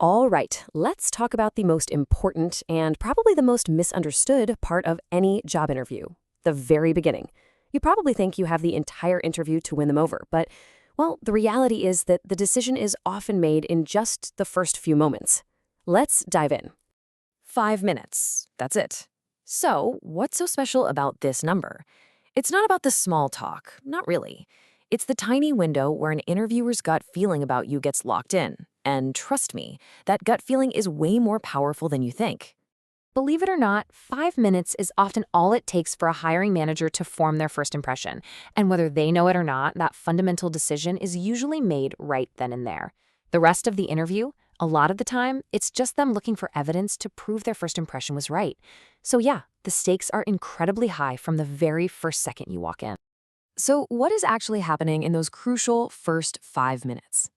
All right, let's talk about the most important and probably the most misunderstood part of any job interview, the very beginning. You probably think you have the entire interview to win them over, but, well, the reality is that the decision is often made in just the first few moments. Let's dive in. 5 minutes. That's it. So, what's so special about this number? It's not about the small talk, not really. It's the tiny window where an interviewer's gut feeling about you gets locked in. And trust me, that gut feeling is way more powerful than you think. Believe it or not, 5 minutes is often all it takes for a hiring manager to form their first impression. And whether they know it or not, that fundamental decision is usually made right then and there. The rest of the interview, a lot of the time, it's just them looking for evidence to prove their first impression was right. So yeah, the stakes are incredibly high from the very first second you walk in. So what is actually happening in those crucial first 5 minutes?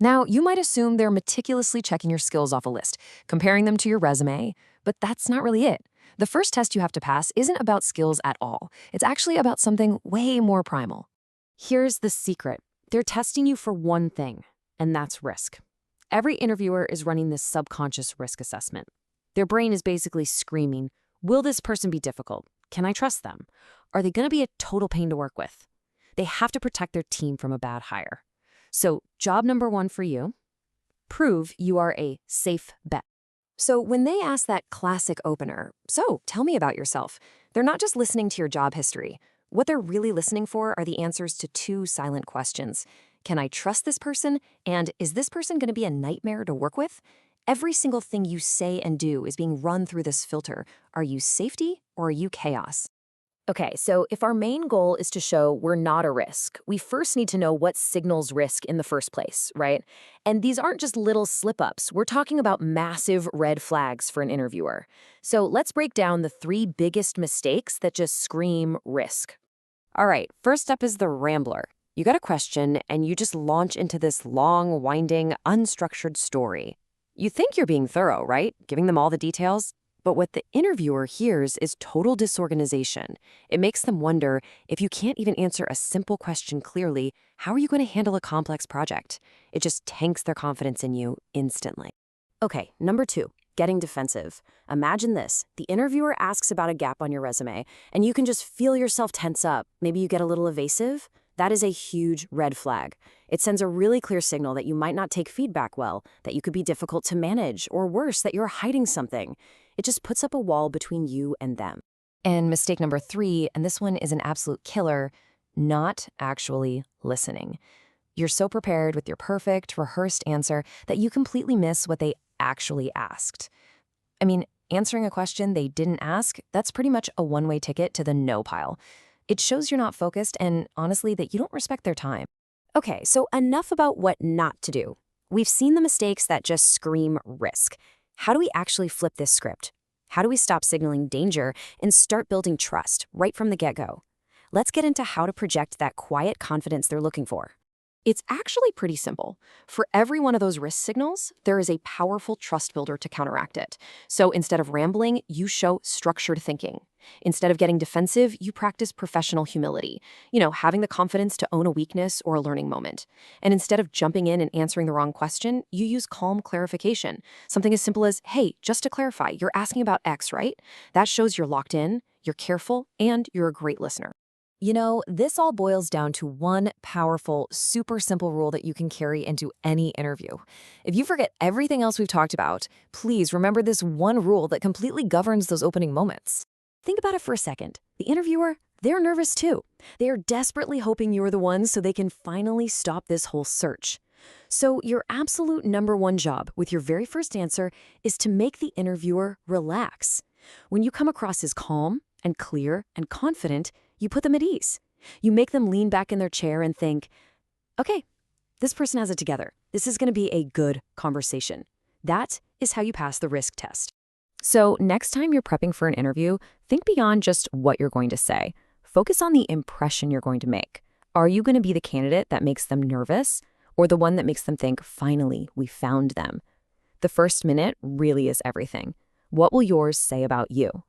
Now, you might assume they're meticulously checking your skills off a list, comparing them to your resume, but that's not really it. The first test you have to pass isn't about skills at all. It's actually about something way more primal. Here's the secret. They're testing you for one thing, and that's risk. Every interviewer is running this subconscious risk assessment. Their brain is basically screaming, will this person be difficult? Can I trust them? Are they going to be a total pain to work with? They have to protect their team from a bad hire. So, job number one for you, prove you are a safe bet. So when they ask that classic opener, so tell me about yourself, they're not just listening to your job history. What they're really listening for are the answers to two silent questions. Can I trust this person? And is this person going to be a nightmare to work with? Every single thing you say and do is being run through this filter. Are you safety or are you chaos? Okay, so if our main goal is to show we're not a risk, we first need to know what signals risk in the first place, right? And these aren't just little slip-ups. We're talking about massive red flags for an interviewer. So let's break down the three biggest mistakes that just scream risk. All right, first up is the rambler. You got a question, and you just launch into this long, winding, unstructured story. You think you're being thorough, right? Giving them all the details? But what the interviewer hears is total disorganization. It makes them wonder, if you can't even answer a simple question clearly, how are you going to handle a complex project? It just tanks their confidence in you instantly. Okay, number two, getting defensive. Imagine this. The interviewer asks about a gap on your resume, and you can just feel yourself tense up. Maybe you get a little evasive. That is a huge red flag. It sends a really clear signal that you might not take feedback well, that you could be difficult to manage, or worse, that you're hiding something. It just puts up a wall between you and them. And mistake number three, and this one is an absolute killer, not actually listening. You're so prepared with your perfect, rehearsed answer that you completely miss what they actually asked. I mean, answering a question they didn't ask, that's pretty much a one-way ticket to the no pile. It shows you're not focused and, honestly, that you don't respect their time. Okay, so enough about what not to do. We've seen the mistakes that just scream risk. How do we actually flip this script? How do we stop signaling danger and start building trust right from the get-go? Let's get into how to project that quiet confidence they're looking for. It's actually pretty simple. For every one of those risk signals, there is a powerful trust builder to counteract it. So instead of rambling, you show structured thinking. Instead of getting defensive, you practice professional humility. Having the confidence to own a weakness or a learning moment. And instead of jumping in and answering the wrong question, you use calm clarification. Something as simple as, hey, just to clarify, you're asking about X, right? That shows you're locked in, you're careful, and you're a great listener. This all boils down to one powerful, super simple rule that you can carry into any interview. If you forget everything else we've talked about, please remember this one rule that completely governs those opening moments. Think about it for a second. The interviewer, they're nervous too. They are desperately hoping you're the one so they can finally stop this whole search. So your absolute number one job with your very first answer is to make the interviewer relax. When you come across as calm and clear and confident, you put them at ease. You make them lean back in their chair and think, okay, this person has it together. This is going to be a good conversation. That is how you pass the risk test. So next time you're prepping for an interview, think beyond just what you're going to say. Focus on the impression you're going to make. Are you going to be the candidate that makes them nervous or the one that makes them think, finally, we found them? The first minute really is everything. What will yours say about you?